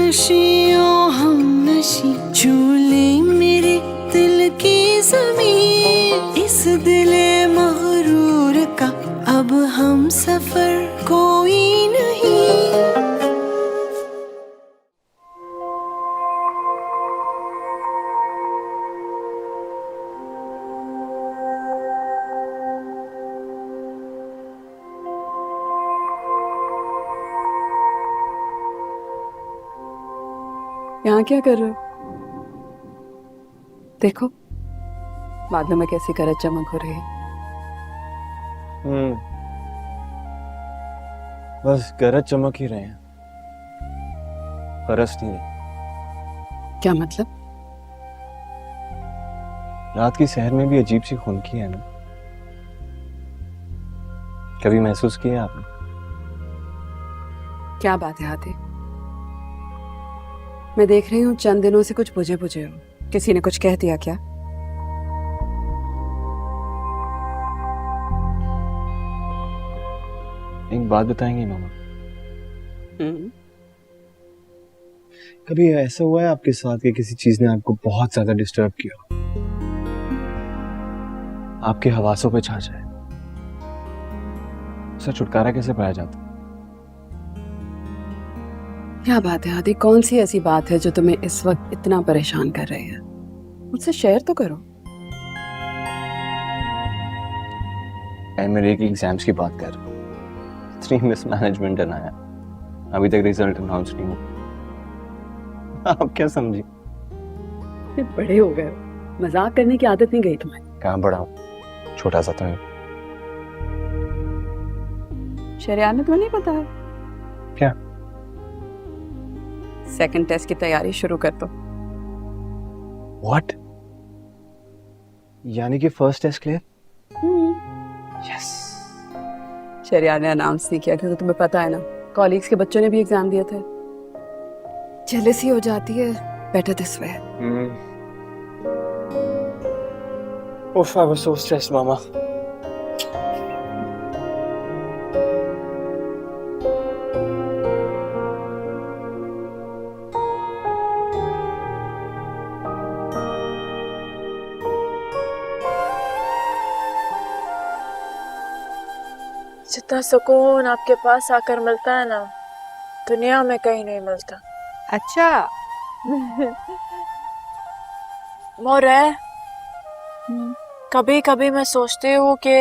नशियों हम नशी झूले मेरे दिल की ज़मीन, इस दिले मगरूर का अब हम सफर कोई नहीं। यहाँ क्या कर रहे हो? देखो बादलों में कैसी गरज चमक हो रही है। बस गरज चमक ही रहे हैं, बरस नहीं रहे। क्या मतलब? रात की सहर में भी अजीब सी खुनकी है ना, कभी महसूस किया आपने? क्या बात है आदि, मैं देख रही हूँ चंद दिनों से कुछ बुझे बुझे हो। किसी ने कुछ कह दिया क्या? एक बात बताएंगी मामा? कभी ऐसा हुआ है आपके साथ कि किसी चीज ने आपको बहुत ज्यादा डिस्टर्ब किया, आपके हवासों पे छा जाए, उससे छुटकारा कैसे पाया जाता? क्या बात है आदि, कौन सी ऐसी बात है जो तुम्हें इस वक्त इतना परेशान कर रही है? मुझसे शेयर तो करो। मेरे एक एग्जाम्स की बात कर, इतनी मिसमैनेजमेंट है ना यार, अभी तक रिजल्ट अनाउंस नहीं हुआ। आप क्या समझी? बड़े हो गए, मजाक करने की आदत नहीं गई तुम्हें? कहाँ बड़ा हूँ, छोटा सा तो है। शरियान ने तुम्हें नहीं पता है क्या? सेकंड टेस्ट की तैयारी शुरू कर दो। What? यानी कि फर्स्ट टेस्ट क्लियर? यस। शरियान ने अनाउंस नहीं किया क्योंकि तुम्हें पता है ना, कॉलीग्स के बच्चों ने भी एग्जाम दिए थे। जेलसी हो जाती है, better this way. Oof, I was so stressed, Mama. जितना सुकून आपके पास आकर मिलता है ना, दुनिया में कहीं नहीं मिलता। अच्छा। मोरे, कभी कभी मैं सोचती हूँ कि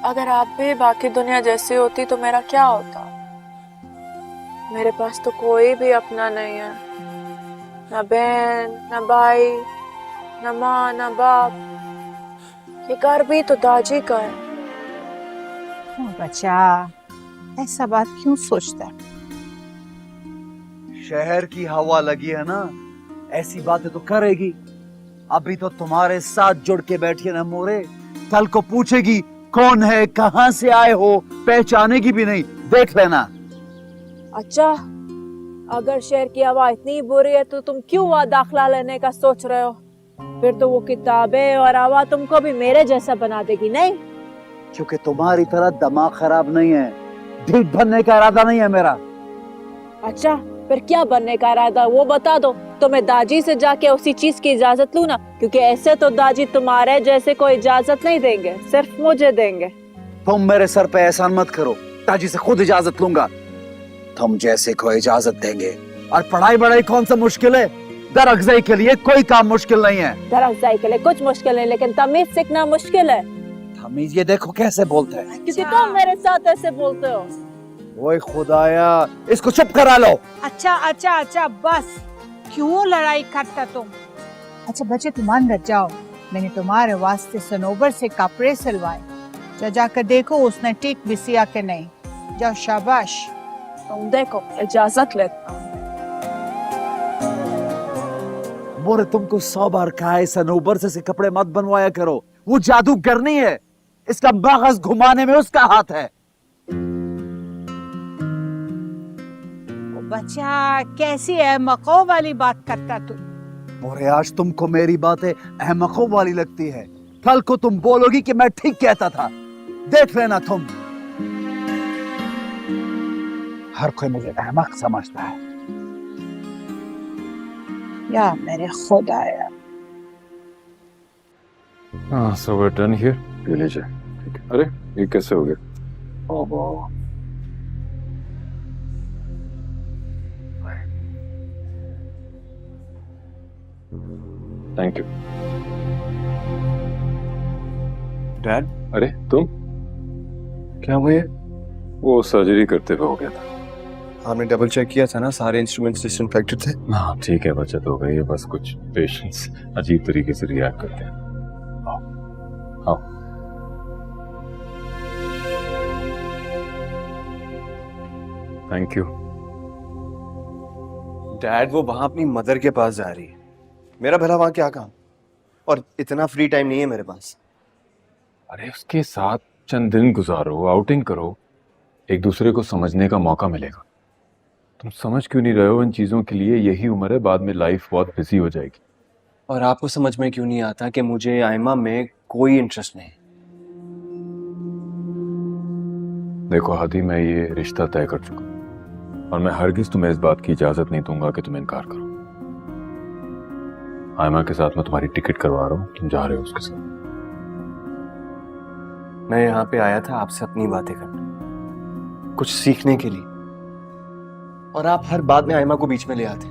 अगर आप भी बाकी दुनिया जैसी होती तो मेरा क्या होता। मेरे पास तो कोई भी अपना नहीं है, ना बहन, ना भाई, ना माँ, ना बाप। ये घर भी तो दाजी का है। बच्चा ऐसा बात क्यों सोचता है? शहर की हवा लगी है ना, ऐसी बातें तो करेगी। अभी तो तुम्हारे साथ जुड़ के बैठी है ना मोरे, कल को पूछेगी कौन है, कहां से आए हो, पहचानेगी भी नहीं, देख लेना। अच्छा, अगर शहर की हवा इतनी बुरी है तो तुम क्यों वहाँ दाखला लेने का सोच रहे हो? फिर तो वो किताबें और हवा तुमको भी मेरे जैसा बना देगी, नहीं? क्योंकि तुम्हारी तरह दिमाग खराब नहीं है, ढीठ बनने का इरादा नहीं है मेरा। अच्छा, फिर क्या बनने का इरादा वो बता दो, तो मैं दाजी से जाके उसी चीज की इजाजत लूं ना, क्योंकि ऐसे तो दाजी तुम्हारे जैसे कोई इजाजत नहीं देंगे, सिर्फ मुझे देंगे। तुम मेरे सर पे एहसान मत करो, दादी से खुद इजाजत लूंगा। तुम जैसे को इजाजत देंगे। और पढ़ाई बढ़ाई कौन सा मुश्किल है? दरअफ़ज़ाई के लिए कोई काम मुश्किल नहीं है। दरअफ़ज़ाई के लिए कुछ मुश्किल नहीं, लेकिन तमीज सीखना मुश्किल है। तमीज ये देखो कैसे बोलते हैं। क्योंकि तुम मेरे साथ ऐसे बोलते हो। ओए खुदाया, इसको चुप करा लो। अच्छा अच्छा अच्छा, बस क्यों लड़ाई करता तुम? अच्छा बच्चे, तुम अंदर जाओ, मैंने तुम्हारे वास्ते सनोबर से कपड़े सिलवाए, जाकर देखो उसने ठीक भी सिया के नहीं। जाओ, शाबाश। तुम देखो, इजाजत लेता हूँ। मोरे, तुमको 100 बार कहा है सनोबर से कपड़े मत बनवाया करो, वो जादूगर नहीं है, इसका मगज घुमाने में उसका हाथ है। बच्चा, कैसी अहमकों वाली बात करता तू? मोरे, आज तुमको मेरी बातें अहमकों वाली लगती है, कल को तुम बोलोगी कि मैं ठीक कहता था। देख लेना तुम। हर कोई मुझे अहमक समझता है। या मेरे खुदाया। हाँ, so we're done here. ये लीजिए। ठीक है। अरे ये कैसे हो गया? ओहो, थैंक यू। डैड, अरे तुम? क्या हुआ ये? वो सर्जरी करते हुए हो गया था। आपने डबल चेक किया था ना, सारे इंस्ट्रूमेंट्स डिसइंफेक्टेड थे? हाँ ठीक है, बचत हो गई है, बस कुछ पेशेंट्स अजीब तरीके से रिएक्ट करते हैं। आओ। Thank you. डैड, वो वहां अपनी मदर के पास जा रही है, मेरा भला वहां क्या काम? और इतना फ्री टाइम नहीं है मेरे पास। अरे उसके साथ चंद दिन गुजारो, आउटिंग करो, एक दूसरे को समझने का मौका मिलेगा। तुम समझ क्यों नहीं रहे हो इन चीजों के लिए? यही उम्र है, बाद में लाइफ बहुत बिजी हो जाएगी। और आपको समझ में क्यों नहीं आता कि मुझे आयमा में कोई इंटरेस्ट नहीं? देखो हादी, मैं ये रिश्ता तय कर चुका हूं और मैं हरगिज तुम्हें इस बात की इजाजत नहीं दूंगा कि तुम इनकार करो। आयमा के साथ मैं तुम्हारी टिकट करवा रहा हूं, तुम जा रहे हो उसके साथ। मैं यहाँ पे आया था आपसे अपनी बातें करने, कुछ सीखने के लिए, और आप हर बात में आयमा को बीच में ले आते।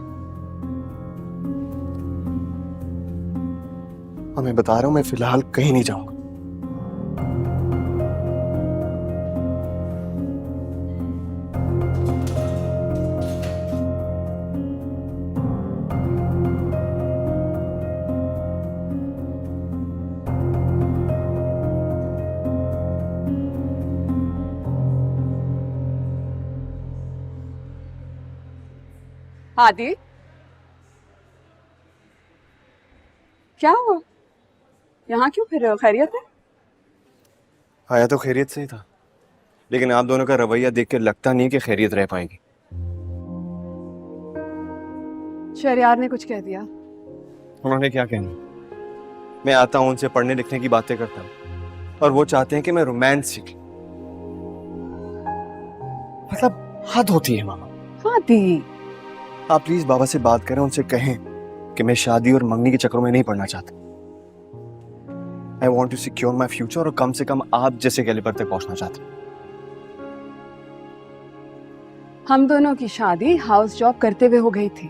और मैं बता रहा हूं, मैं फिलहाल कहीं नहीं जाऊंगा। आदि, क्या हुआ? यहाँ क्यों फिर रहे हो? खैरियत है? आया तो खैरियत से ही था, लेकिन आप दोनों का रवैया देख के लगता नहीं कि खैरियत रह पाएगी। शहरयार ने कुछ कह दिया? उन्होंने क्या कहना? मैं आता हूं, उनसे पढ़ने लिखने की बातें करता हूं, और वो चाहते हैं कि मैं रोमांस सीख। मतलब हद होती है मामा। आदि, आप प्लीज बाबा से बात करें, उनसे कहें कि मैं शादी और मंगनी के चक्रों में नहीं पड़ना चाहता। I want to secure my future, और कम से कम आप जैसे कैलिबर तक पहुंचना चाहता हूं। हम दोनों की शादी हाउस जॉब करते हुए हो गई थी,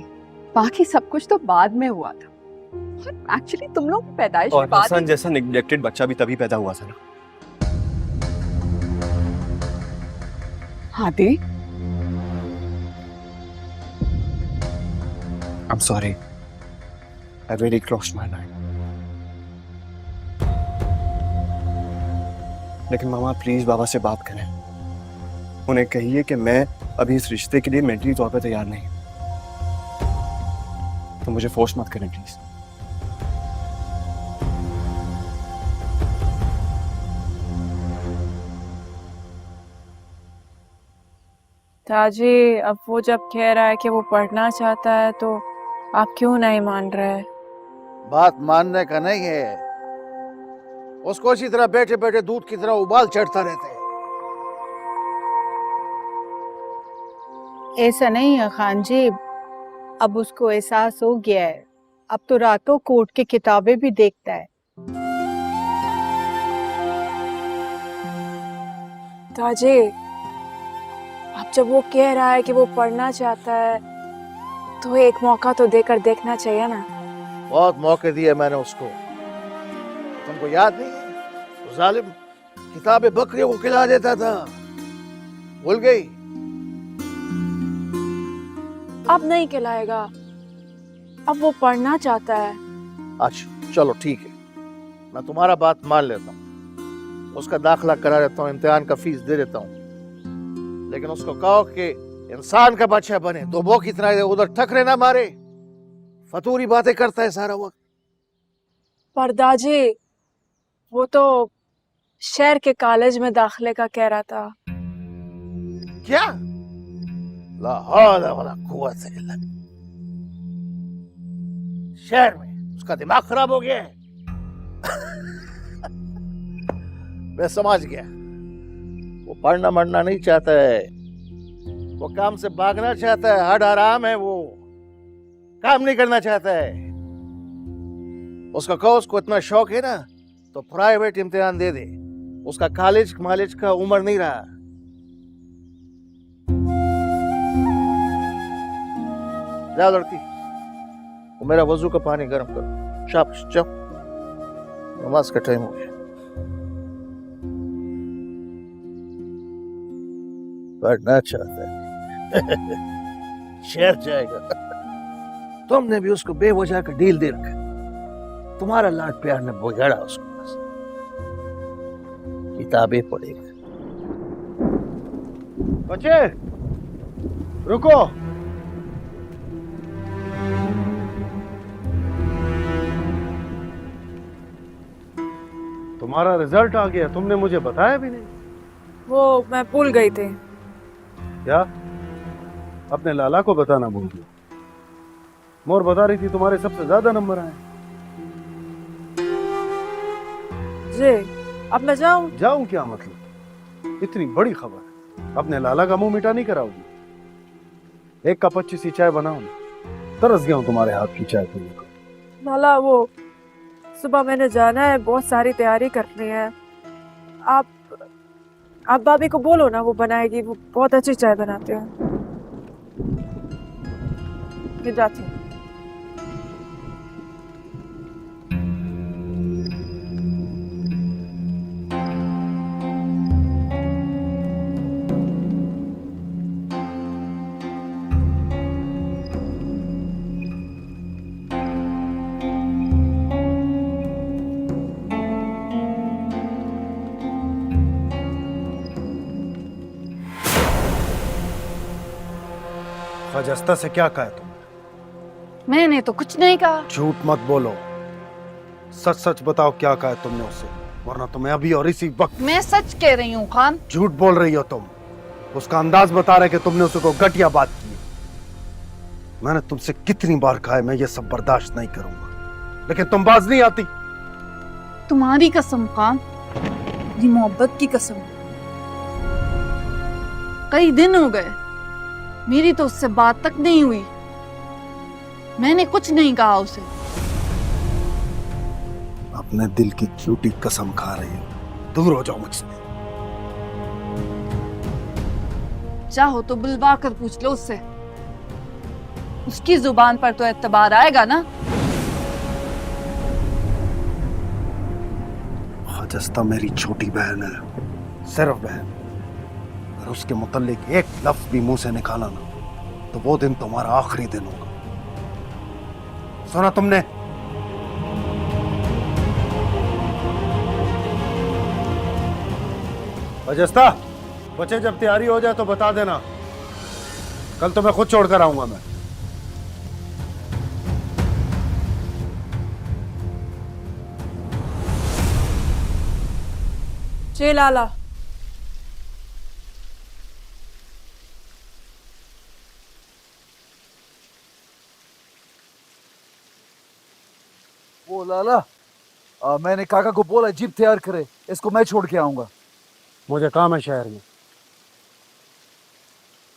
बाकी सब कुछ तो बाद में हुआ था। और एक्चुअली तुम लोग की पैदाइश और के बाद हसन जैसा निग्लेक्टेड बच्चा भी तभी पैदा हुआ था ना। आदि, I'm sorry. I really crossed my line. लेकिन मामा प्लीज बाबा से बात करें, उन्हें कहिए कि मैं अभी इस रिश्ते के लिए मेंटली तौर पर तैयार नहीं हूं, तो मुझे फोर्स मत करें प्लीज। ताजी, अब वो जब कह रहा है कि वो पढ़ना चाहता है तो आप क्यों नहीं मान रहे? बात मानने का नहीं है, उसको इसी तरह बैठे बैठे दूध की तरह उबाल चढ़ता रहता है। ऐसा नहीं है खान जी, अब उसको एहसास हो गया है, अब तो रातों को उठ के किताबें भी देखता है। ताजी, अब जब वो कह रहा है कि वो पढ़ना चाहता है तो एक मौका तो देकर देखना चाहिए ना। बहुत मौके दिए मैंने उसको, तुमको याद नहीं है? वो जालिम किताबें बकरियों को खिला देता था, भूल गई? अब नहीं खिलाएगा, अब वो पढ़ना चाहता है। अच्छा चलो ठीक है, मैं तुम्हारा बात मान लेता हूँ, उसका दाखिला करा देता हूँ, इम्तिहान का फीस दे देता हूँ, लेकिन उसको कहो कि इंसान का बच्चा बने, तो वो कितना उधर ठकरे ना मारे, फतूरी बातें करता है सारा वक्त। पर दाजी, वो तो शहर के कॉलेज में दाखिले का कह रहा था। क्या? ला हौला वला कुव्वत इल्ला बिल्लाह। शहर में उसका दिमाग खराब हो गया है। मैं समझ गया, वो पढ़ना मरना नहीं चाहता है, वो काम से भागना चाहता है, हड हराम है वो, काम नहीं करना चाहता है। उसका कहो उसको इतना शौक है ना तो प्राइवेट इम्तिहान दे दे। उसका कॉलेज मालेज का उम्र नहीं रहा। जाओ लड़की, वो मेरा वजू का पानी गर्म करो। शाबाश, जाओ, नमाज का टाइम हो गया। पढ़ना चाहता है शहर जाएगा। तुमने भी उसको बेवजह का डील दे रखा। तुम्हारा लाड प्यार ने बिगाड़ा उसको। बस किताबें पढ़ेगा। बच्चे रुको। तुम्हारा रिजल्ट आ गया, तुमने मुझे बताया भी नहीं। वो मैं भूल गई थी। क्या? अपने लाला को बताना भूल गई? मोर बता रही थी तुम्हारे सबसे ज्यादा नंबर आए। जी, अब मैं जाऊं? जाऊं क्या मतलब? इतनी बड़ी खबर, अपने लाला का मुंह मीठा नहीं कराओगी? एक कप अच्छी सी चाय बनाओ ना। तरस गया हूं तुम्हारे हाथ की चाय पीने को। लाला, वो सुबह मैंने जाना है, बहुत सारी तैयारी करनी है। आप भाभी को बोलो ना, वो बनाएगी। वो बहुत अच्छी चाय बनाते हैं। मैं जाती हूँ। खजस्ता से क्या कहा तुम? मैंने तो कुछ नहीं कहा। झूठ मत बोलो, सच सच बताओ क्या कहा तुमने उससे, वरना तुम्हें अभी और इसी वक्त। मैं सच कह रही हूँ खान। झूठ बोल रही हो तुम। उसका अंदाज बता रहे कि तुमने उसको घटिया बात की। मैंने तुमसे कितनी बार कहा है मैं ये सब बर्दाश्त नहीं करूंगा, लेकिन तुम बाज नहीं आती। तुम्हारी कसम खान, ये मोहब्बत की कसम। कई दिन हो गए, मेरी तो उससे बात तक नहीं हुई। मैंने कुछ नहीं कहा उसे। अपने दिल की झूठी कसम खा रही हो। दूर हो जाओ मुझसे। चाहो तो बुलवा कर पूछ लो उससे। उसकी जुबान पर तो एतबार आएगा ना। खजस्ता मेरी छोटी बहन है, सिर्फ बहन। अगर उसके मुतालिक एक लफ्ज भी मुंह से निकाला ना तो वो दिन तुम्हारा आखिरी दिन होगा। सुना तुमने? खजस्ता, बच्चे जब तैयारी हो जाए तो बता देना, कल तो मैं खुद छोड़कर आऊंगा। मैं जी लाला। वो लाला, मैंने काका को बोला जीप तैयार करे, इसको मैं छोड़ के आऊंगा। मुझे काम है शहर में।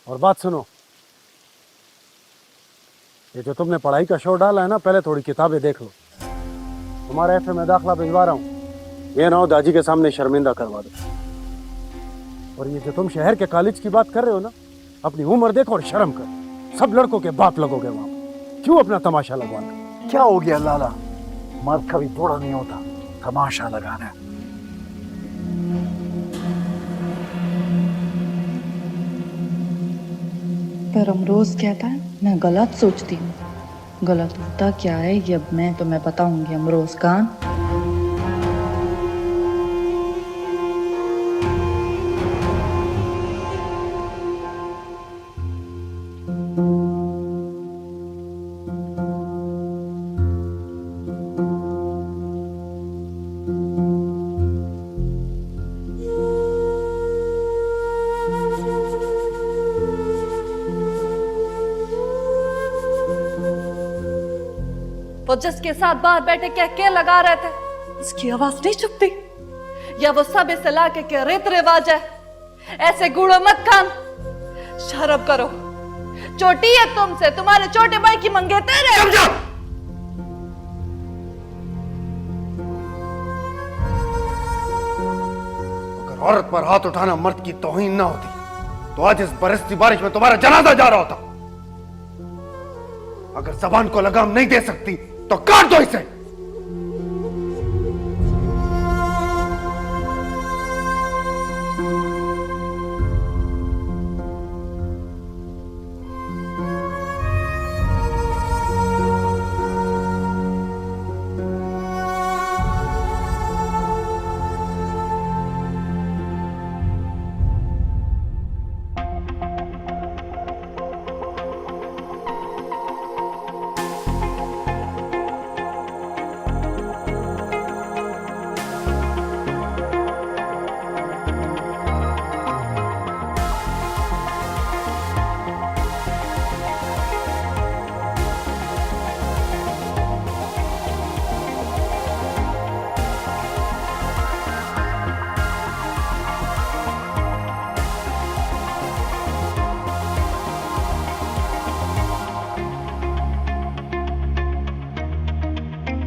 और बात सुनो, ये जो तुमने पढ़ाई का शो डाला है ना, पहले थोड़ी किताबें देख लो। तुम्हारे एफए में दाखला भिजवा रहा हूँ, ये ना हो दादी के सामने शर्मिंदा करवा दो। और ये जो तुम शहर के कॉलेज की बात कर रहे हो ना, अपनी उम्र देखो और शर्म कर। सब लड़कों के बाप लगोगे वहां, क्यों अपना तमाशा लगवाना? क्या हो गया लाला? मर्द कभी बूढ़ा नहीं होता, तमाशा लगाना। पर अमरोज कहता है मैं गलत सोचती हूँ। गलत होता क्या है ये अब मैं तुम्हें बताऊंगी अमरोज खान। वो जिसके साथ बाहर बैठे क्या लगा रहे थे, उसकी आवाज नहीं चुपती? या वो सब इस इलाके के रीत रिवाज है? ऐसे गुड़ो मत कान। शर्म करो, चोटी है तुमसे, तुम्हारे छोटे भाई की मंगेतर है। समझा? अगर औरत पर हाथ उठाना मर्द की तौहीन ना होती तो आज इस बरसती बारिश में तुम्हारा जनाजा जा रहा होता। अगर जबान को लगाम नहीं दे सकती तो काट दो इसे।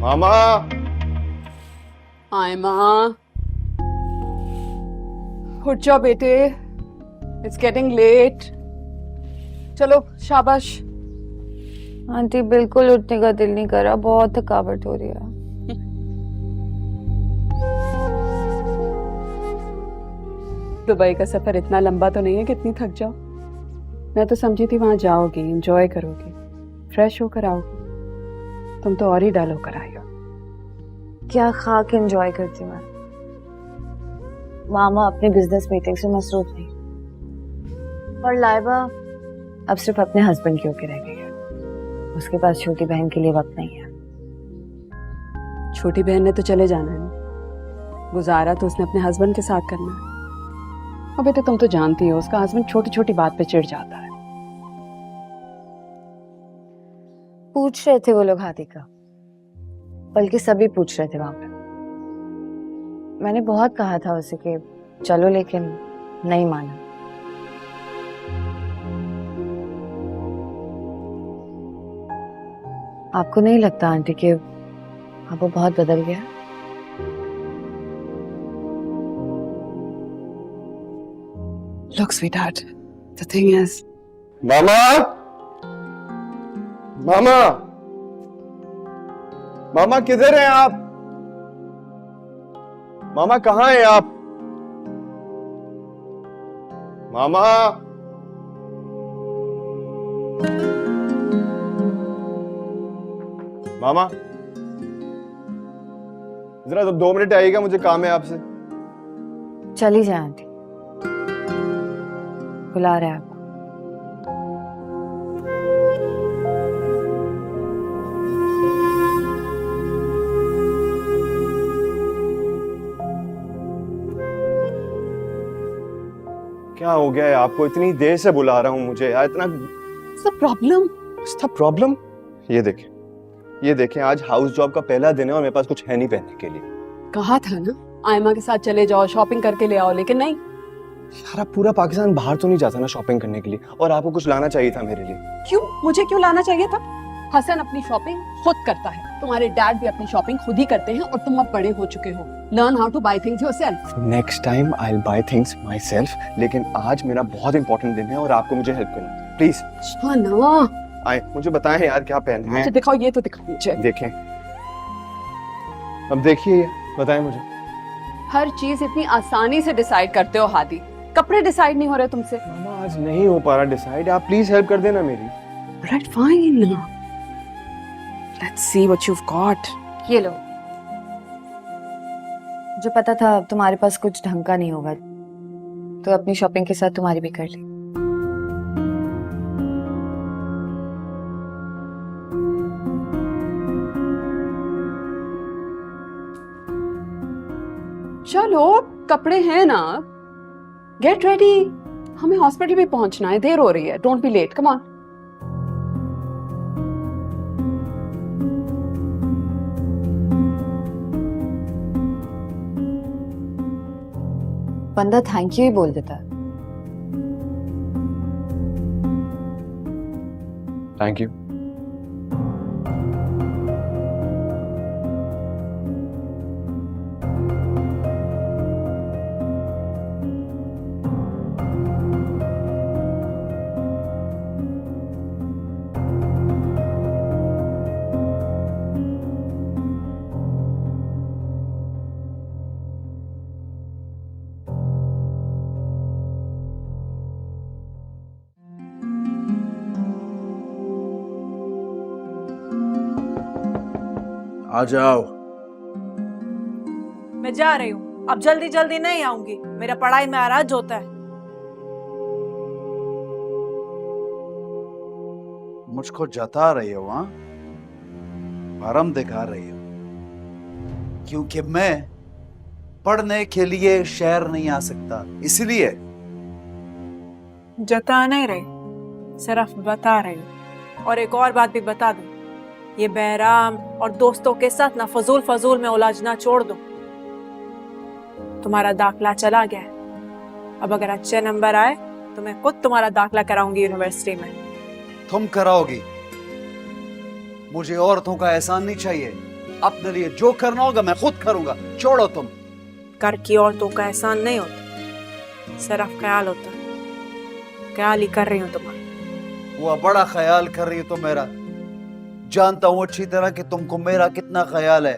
मामा, आयमा, उठ जाओ बेटे, इट्स गेटिंग लेट। चलो शाबाश। आंटी बिल्कुल उठने का दिल नहीं कर रहा, बहुत थकावट हो रही है। दुबई का सफर इतना लंबा तो नहीं है कि इतनी थक जाओ। मैं तो समझी थी वहां जाओगी, एंजॉय करोगी, फ्रेश होकर आओगी। तुम तो और ही डल होकर आई हो। क्या खा के एंजॉय करती मैं। मामा अपने बिजनेस मीटिंग से मसरूफ नहीं, और लाइबा अब सिर्फ अपने हस्बैंड के होके रह गई है। उसके पास छोटी बहन के लिए वक्त नहीं है। छोटी बहन ने तो चले जाना है ना, गुजारा तो उसने अपने हस्बैंड के साथ करना है। और बेटे तुम तो जानती हो उसका हस्बैंड छोटी छोटी बात पे चिढ़ जाता है। पूछ रहे थे वो लोग हाथी का, बल्कि सभी पूछ रहे थे वहां पे। मैंने बहुत कहा था उसे कि चलो, लेकिन नहीं माना। आपको नहीं लगता आंटी कि अब वो बहुत बदल गया? Look, sweetheart, the thing is, मामा, मामा, मामा किधर हैं आप? मामा कहाँ हैं आप? मामा, मामा, जरा तो 2 मिनट आइएगा, मुझे काम है आपसे। चली जाए आंटी, बुला रहे हैं आपको। क्या हो गया है आपको? इतनी देर से बुला रहा हूं मुझे यार, इतना प्रॉब्लम। प्रॉब्लम। ये देखें आज हाउस जॉब का पहला दिन है और मेरे पास कुछ है नहीं पहनने के लिए। कहा था ना आयमा के साथ चले जाओ, शॉपिंग करके ले आओ, लेकिन नहीं। यार आप पूरा पाकिस्तान बाहर तो नहीं जाता ना शॉपिंग करने के लिए, और आपको कुछ लाना चाहिए था मेरे लिए। क्यों? मुझे क्यों लाना चाहिए था? हसन अपनी शॉपिंग खुद करता है, तुम्हारे डैड भी अपनी शॉपिंग खुद ही करते हैं, और तुम अब बड़े हो चुके हो। Learn how to buy things yourself. Next time I will buy things myself, लेकिन आज मेरा बहुत इंपॉर्टेंट दिन है और आपको मुझे हेल्प करना प्लीज। हाँ ना, आए मुझे बताएं यार क्या पहनना है। अच्छा दिखाओ, ये तो दिखाओ मुझे। देखें, अब देखिए, बताएं मुझे। हर चीज इतनी आसानी से डिसाइड करते हो हादी, कपड़े डिसाइड नहीं हो रहे तुमसे। मामा आज नहीं हो पा रहा डिसाइड, आप प्लीज हेल्प कर देना मेरी। Right, fine, let's see what you have got. ये लो। जो पता था तुम्हारे पास कुछ ढंग का नहीं होगा, तो अपनी शॉपिंग के साथ तुम्हारी भी कर ली। चलो कपड़े हैं ना, गेट रेडी, हमें हॉस्पिटल भी पहुंचना है, देर हो रही है। Don't be late, come on. बंदा थैंक यू ही बोल देता है। Thank you. आ जाओ। मैं जा रही हूँ, अब जल्दी जल्दी नहीं आऊंगी, मेरा पढ़ाई में आराज होता है। मुझको जता रही हो, हाँ? भरम दिखा रही हो, क्योंकि मैं पढ़ने के लिए शहर नहीं आ सकता, इसलिए। जता नहीं रही, सिर्फ बता रही हूँ। और एक और बात भी बता दूं, ये बहराम और दोस्तों के साथ ना फजूल में उलझना छोड़ दो। तुम्हारा दाखला चला गया है, अब अगर अच्छे नंबर आए तो मैं खुद तुम्हारा दाखला कराऊंगी यूनिवर्सिटी में। तुम कराओगी? मुझे औरतों का एहसान नहीं चाहिए। अपने लिए जो करना होगा मैं खुद करूंगा, छोड़ो तुम। कर की औरतों का एहसान नहीं होता, सिर्फ ख्याल होता है। ख्याल ही कर रही हूँ तुम्हारा। वो बड़ा ख्याल कर रही हो तो मेरा, जानता हूं अच्छी तरह कि तुमको मेरा कितना ख्याल है।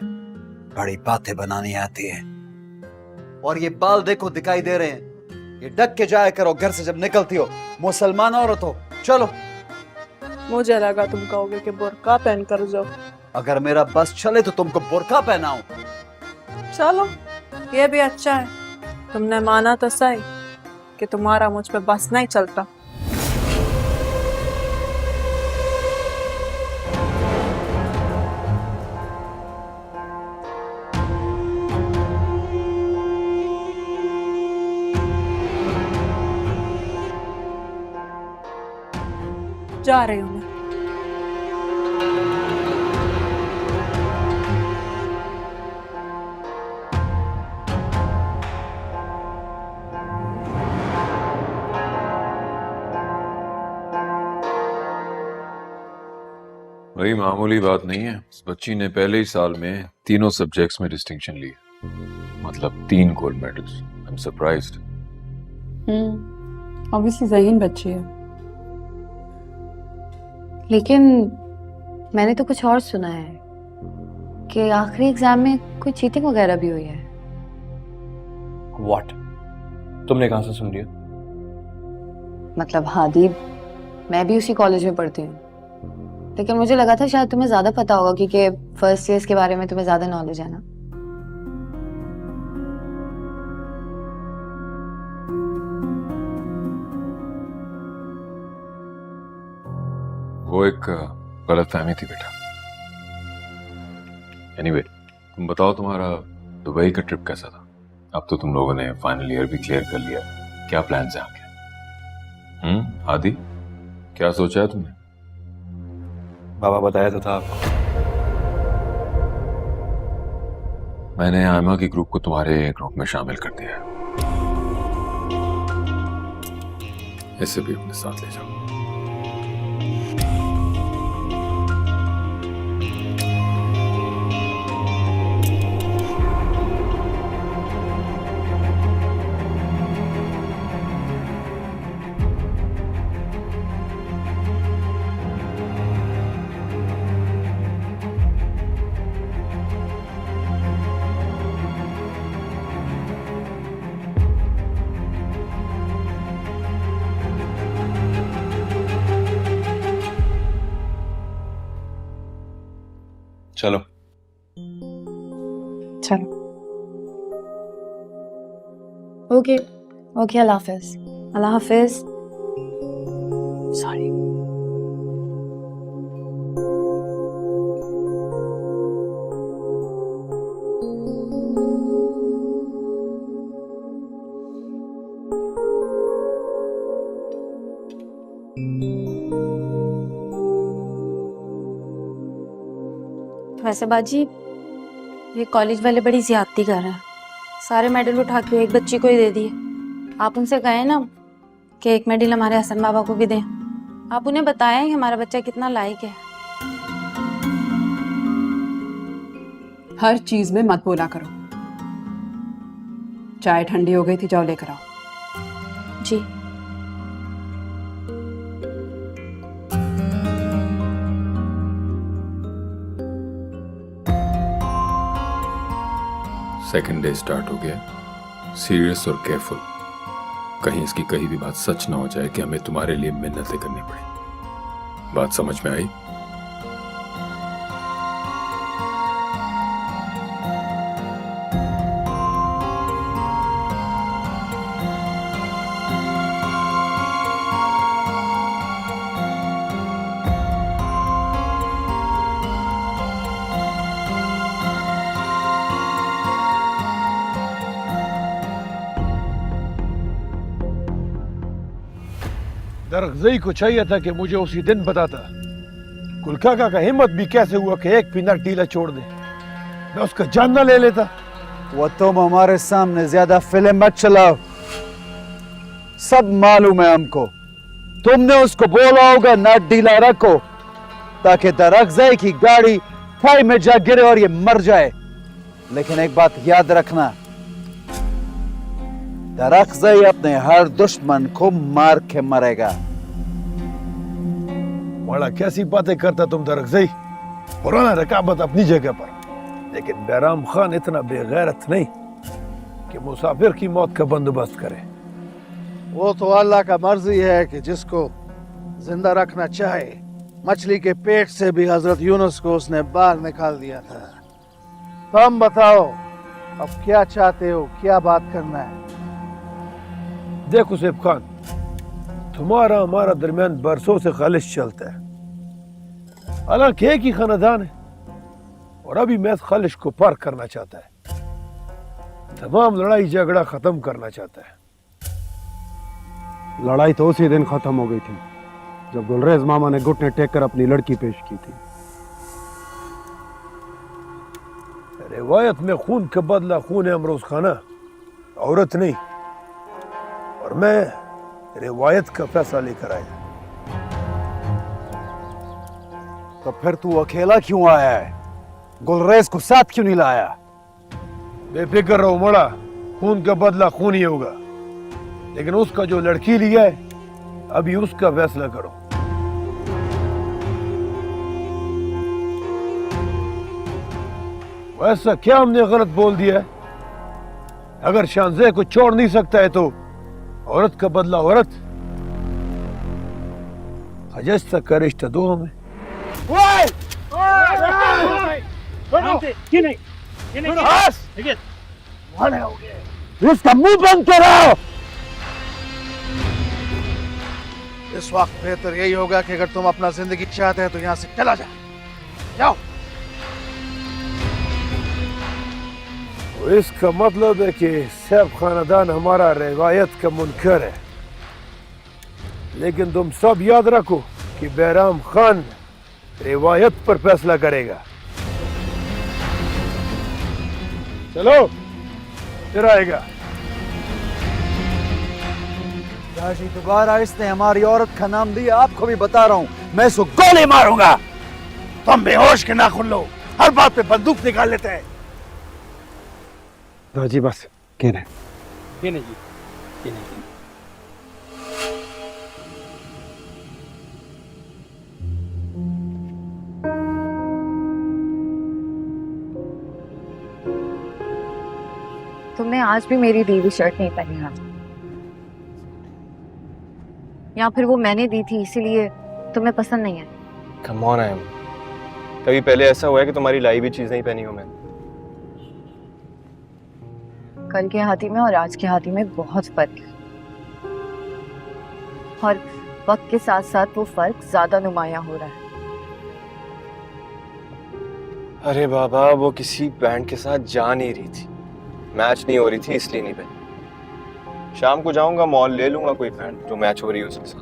बड़ी बातें बनानी आती है। और ये बाल देखो दिखाई दे रहे हैं, ये ढक के जाया करो घर से जब निकलती हो। मुसलमान औरत हो। चलो। मुझे लगा तुम कहोगे कि बुर्का पहन कर जाओ। अगर मेरा बस चले तो तुमको बुर्का पहनाऊं। चलो, ये भी अच्छा है। तुमने माना तो सही कि तुम्हारा मुझ पे बस नहीं चलता। जा रही हूँ मैं। भाई मामूली बात नहीं है, इस बच्ची ने पहले ही साल में तीनों सब्जेक्ट्स में डिस्टिंक्शन ली, मतलब 3 gold medals. I am surprised. Obviously ज़हीन बच्ची है। लेकिन मैंने तो कुछ और सुना है कि आखिरी एग्जाम में कोई चीटिंग वगैरह भी हुई है। व्हाट? तुमने कहां से सुन लिया? मतलब हादी, मैं भी उसी कॉलेज में पढ़ती हूँ, लेकिन मुझे लगा था शायद तुम्हें ज्यादा पता होगा क्योंकि फर्स्ट ईयर्स के बारे में तुम्हें ज्यादा नॉलेज है ना। वो एक गलतफहमी थी बेटा। एनीवे, तुम बताओ तुम्हारा दुबई का ट्रिप कैसा था? अब तो तुम लोगों ने फाइनल ईयर भी क्लियर कर लिया, क्या प्लान्स हैं आगे? आदि, क्या सोचा है तुमने? बाबा बताया तो था आपको। मैंने आयमा के ग्रुप को तुम्हारे ग्रुप में शामिल कर दिया है। इसे भी अपने साथ ले जाओ। चलो चलो। ओके ओके, अल्लाह हाफिज। अल्लाह हाफिज। सॉरी। वैसे बाजी, ये कॉलेज वाले बड़ी ज्यादती कर रहे हैं। सारे मेडल उठा के एक बच्ची को ही दे दिए। आप उनसे कहें ना कि एक मेडल हमारे हसन बाबा को भी दें, आप उन्हें बताएं कि हमारा बच्चा कितना लायक है। हर चीज में मत बोला करो। चाय ठंडी हो गई थी, जाओ लेकर आओ। जी। सेकंड डे स्टार्ट हो गया। सीरियस और केयरफुल। कहीं इसकी कहीं भी बात सच ना हो जाए कि हमें तुम्हारे लिए मिन्नतें करनी पड़े। बात समझ में आई? दरगजई को चाहिए था कि मुझे उसी दिन बताता। कुलकाका का हिम्मत भी कैसे हुआ कि एक पिना टीला छोड़ दे, मैं उसका जान न ले लेता। वो तुम हमारे सामने ज्यादा फिल्म मत चलाओ, सब मालूम है हमको। तुमने उसको बोला होगा नट ढीला रखो ताकि दरगजई की गाड़ी खाई में जा गिरे और ये मर जाए। लेकिन एक बात याद रखना, दरगजई अपने हर दुश्मन को मार के मरेगा। बड़ा कैसी बातें करता तुम दरगजई। पुराना रकाबत अपनी जगह पर, लेकिन बैराम खान इतना बेगैरत नहीं कि मुसाफिर की मौत का बंदोबस्त करे। वो तो अल्लाह का मर्जी है कि जिसको जिंदा रखना चाहे। मछली के पेट से भी हजरत यूनुस को उसने बाहर निकाल दिया था। तुम बताओ अब क्या चाहते हो, क्या बात करना है? देखो सैफ खान, तुम्हारा हमारा दरमियान बरसों से खालिश चलता है। हालांकि एक ही खानदान है और अभी मैं इस खालिश को पार करना चाहता है। तमाम लड़ाई झगड़ा खत्म करना चाहता है। लड़ाई तो उसी दिन खत्म हो गई थी जब गुलरेज मामा ने घुटने टेक कर अपनी लड़की पेश की थी। रिवायत में खून का बदला खून है अमरोज खाना, औरत नहीं। और मैं रिवायत का फैसला लेकर आया। तो फिर तू अकेला क्यों आया है? गुलरेज को साथ क्यों नहीं लाया? बेफिक्र रहो मोड़ा, खून का बदला खून ही होगा। लेकिन उसका जो लड़की लिया है अभी उसका फैसला करो। वैसा क्या हमने गलत बोल दिया है? अगर शानजे को छोड़ नहीं सकता है तो औरत का बदला औरत। हजस्ता का रिश्ता दो हमें। इसका मुंह बंद करो। इस वक्त बेहतर यही होगा कि अगर तुम अपना जिंदगी चाहते हैं तो यहाँ से चला जाओ। तो इसका मतलब है कि सैफ खानदान हमारा रिवायत का मुनकर है। लेकिन तुम सब याद रखो कि बैराम खान रिवायत पर फैसला करेगा। चलो फिर आएगा। दाजी दोबारा इसने हमारी औरत का नाम दिया, आपको भी बता रहा हूँ मैं इसको गोली मारूंगा। तुम बेहोश के नाखून लो, हर बात पे बंदूक निकाल लेते हैं। दाजी बस कहने तुमने आज भी मेरी दी हुई शर्ट नहीं पहनी है, या फिर वो मैंने दी थी इसीलिए तुम्हें पसंद नहीं है? कम ऑन है, कभी पहले ऐसा हुआ है कि तुम्हारी लाई भी चीज नहीं पहनी हो मैंने? कल के हाथी में और आज के हाथी में बहुत फर्क है, और वक्त के साथ साथ वो फर्क ज्यादा नुमायां हो रहा है। अरे बाबा, वो किसी बैंड के साथ जा नहीं रही थी, मैच नहीं हो रही थी इसलिए नहीं पहनी। शाम को जाऊंगा मॉल, ले लूंगा कोई बैंड जो मैच हो रही है उसके साथ।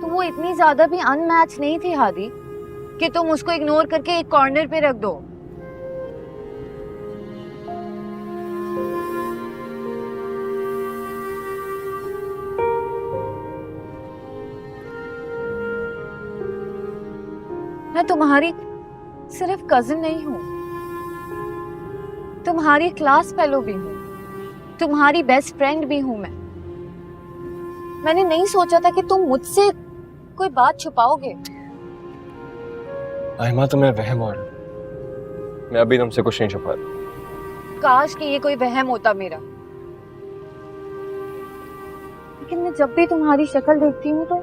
तो वो इतनी ज्यादा भी अनमैच नहीं थी हादी कि तुम उसको इग्नोर करके एक कॉर्नर पे रख दो। मैं तुम्हारी सिर्फ कजिन नहीं हूँ, तुम्हारी क्लास फेलो भी हूँ, तुम्हारी बेस्ट फ्रेंड भी हूँ मैं। मैंने नहीं सोचा था कि तुम मुझसे कोई बात छुपाओगे। आयमा तुम्हें वहम हो रहा है। मैं अभी तुमसे कुछ नहीं छुपा रहा। काश कि ये कोई वहम होता मेरा, लेकिन मैं जब भी तुम्हारी शक्ल देखती हूँ तो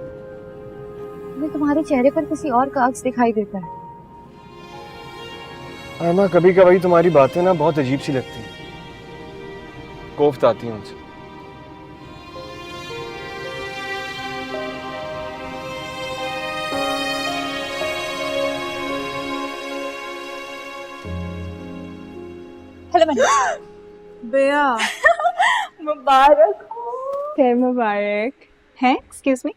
मुझे तुम्हारे चेहरे पर किसी और का अक्स दिखाई देता है। आयमा कभी कभी तुम्हारी बातें ना बहुत अजीब सी लगती हैं, कोफ्त आती है उनसे। हेलो बेया मुबारक खैर मुबारक। हैं? एक्सक्यूज मी,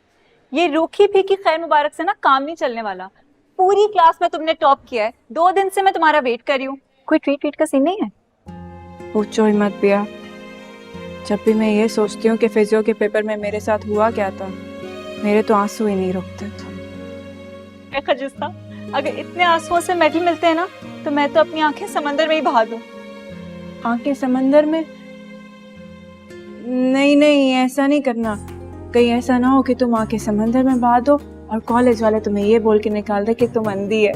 ये रूखी फीकी खैर मुबारक से ना काम नहीं चलने वाला। पूरी क्लास में तुमने टॉप किया है, 2 दिन से मैं तुम्हारा वेट कर रही हूँ। कोई ट्रीट का सीन नहीं है? पूछो ही मत बेया, जब भी मैं ये सोचती हूँ कि फिजियो के पेपर में मेरे साथ हुआ क्या था, मेरे तो आंसू ही नहीं रुकते थे। खजिस्ता, अगर इतने आंसुओं से मेडल मिलते हैं ना तो मैं तो अपनी आंखें समंदर में ही बहा दूं। आंखें समंदर में? नहीं नहीं, ऐसा नहीं करना। कहीं ऐसा ना हो कि तुम आंखें समंदर में बहा दो और कॉलेज वाले तुम्हें ये बोल के निकाल दे कि तुम अंधी है।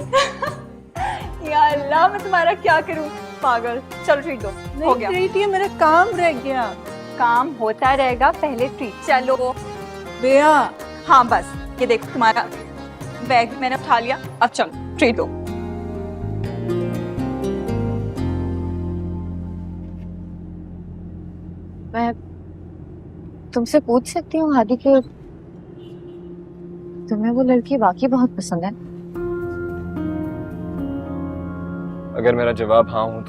या अल्लाह, मैं तुम्हारा क्या करूं? पागल। चलो ट्रीट दो। हो गया। ट्रीट, ये मेरा काम रह गया। काम होता रहेगा, पहले ट्रीट। चलो बेया। हाँ बस, ये देखो तुम्हारा बैग मैंने उठा लिया, अब चलो ट्रीट दो। मैं तुमसे पूछ सकती हूँ हादी कि तुम्हें वो लड़की वाकई बहुत पसंद है? अगर मेरा जवाब हाँ हो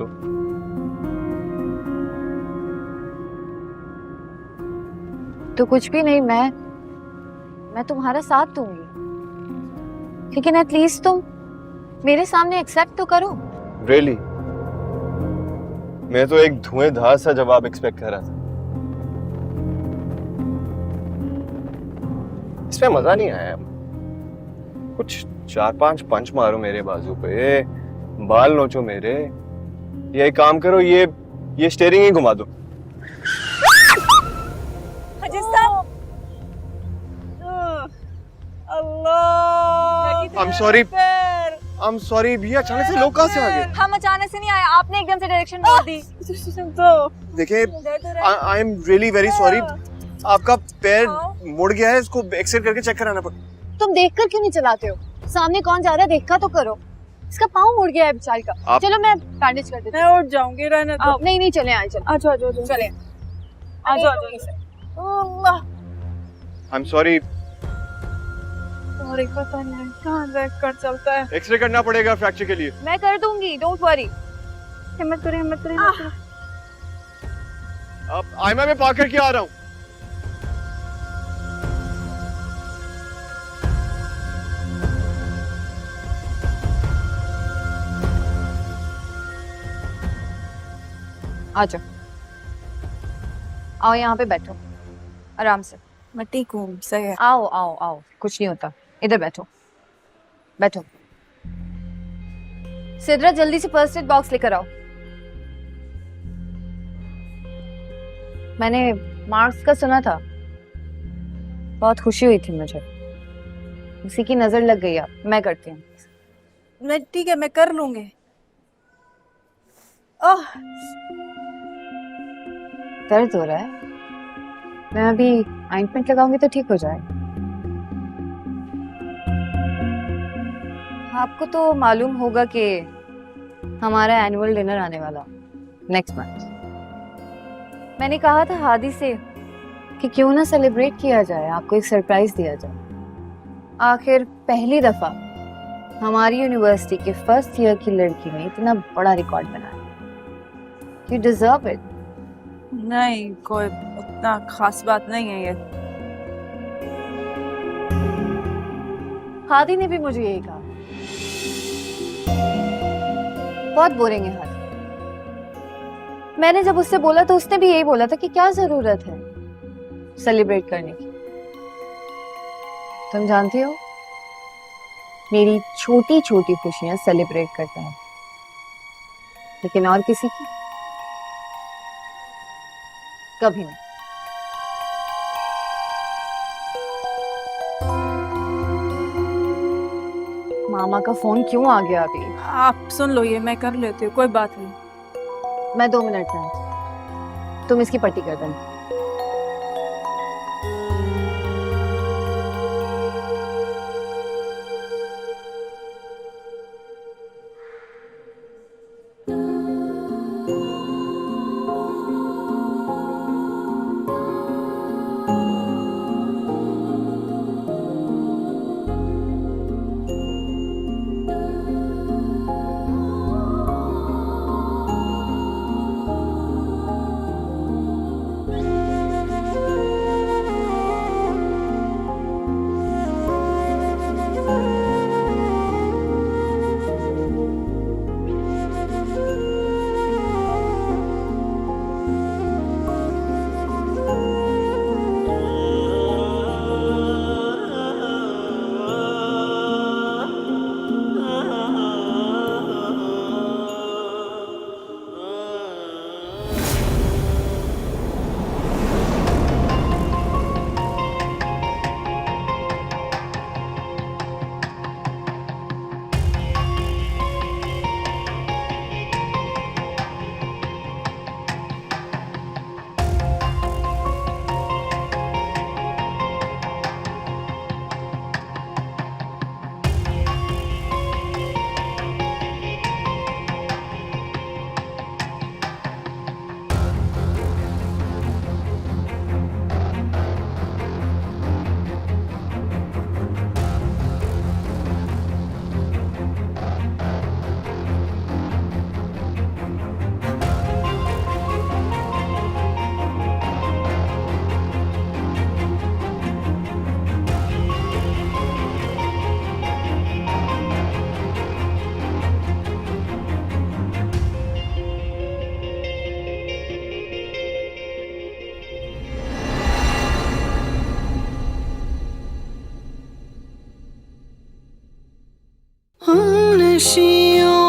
तो कुछ भी नहीं, मैं तुम्हारा साथ दूंगी, लेकिन एटलीस्ट तुम मेरे सामने एक्सेप्ट तो करो। रियली? मैं तो एक धुएंधार सा जवाब एक्सपेक्ट कर रहा था। इसमें मजा नहीं आया। कुछ 4-5 पंच मारो मेरे बाजू पे, बाल नोचो मेरे, ये काम करो, ये स्टीयरिंग ही घुमा दो। I'm sorry भैया, अचानक से लोग कहाँ से आ गए? हम अचानक से नहीं आए, आपने एकदम से डायरेक्शन बोल दी। देखिए, I am really very sorry। आपका पैर मुड़ गया है, इसको एक्सरे करके चेक कराना पड़ेगा। तुम देखकर क्यों नहीं चलाते हो? सामने कौन जा रहा है देखा तो करो। इसका पाँव मुड़ गया है बेचारी का। चलो मैं बैंडेज कर देती हूँ। मैं उठ जाऊंगी, रहने दो। नहीं चले आए, चलो आ जाओ चले। I'm sorry। और एक पता नहीं कहाँ देख कर चलता है। एक्सरे करना पड़ेगा फ्रैक्चर के लिए। मैं कर दूंगी, डोंट वरी। हिम्मत करो, हिम्मत करो, हिम्मत करो। अब आयमा में पार करके आ रहा हूँ। आ जाओ, आओ यहाँ पे बैठो आराम से। मैं ठीक हूँ, सही है। आओ आओ आओ, कुछ नहीं होता, इधर बैठो बैठो। सिद्रा जल्दी से फर्स्ट एड बॉक्स लेकर आओ। मैंने मार्क्स का सुना था, बहुत खुशी हुई थी मुझे। उसी की नजर लग गई। आप, मैं करती हूँ। मैं ठीक है, मैं कर लूंगी। ओह, दर्द हो रहा है? मैं अभी ऑइंटमेंट लगाऊंगी तो ठीक हो जाए। आपको तो मालूम होगा कि हमारा एनुअल डिनर आने वाला नेक्स्ट मंथ। मैंने कहा था हादी से कि क्यों ना सेलिब्रेट किया जाए, आपको एक सरप्राइज दिया जाए। आखिर पहली दफा हमारी यूनिवर्सिटी के फर्स्ट ईयर की लड़की ने इतना बड़ा रिकॉर्ड बनाया। You deserve it. नहीं, कोई उतना खास बात नहीं है ये। हादी ने भी मुझे यही कहा। बहुत बोरिंग है हादी। मैंने जब उससे बोला तो उसने भी यही बोला था कि क्या जरूरत है सेलिब्रेट करने की। तुम जानती हो, मेरी छोटी छोटी खुशियां सेलिब्रेट करता है, लेकिन और किसी की कभी नहीं। मामा का फोन क्यों आ गया अभी? आप सुन लो, ये मैं कर लेती हूँ, कोई बात नहीं। मैं 2 मिनट में आती। तुम इसकी पट्टी कर देना।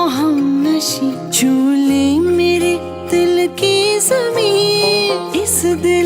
हम नशी झूले मेरे दिल की ज़मीन, इस दिल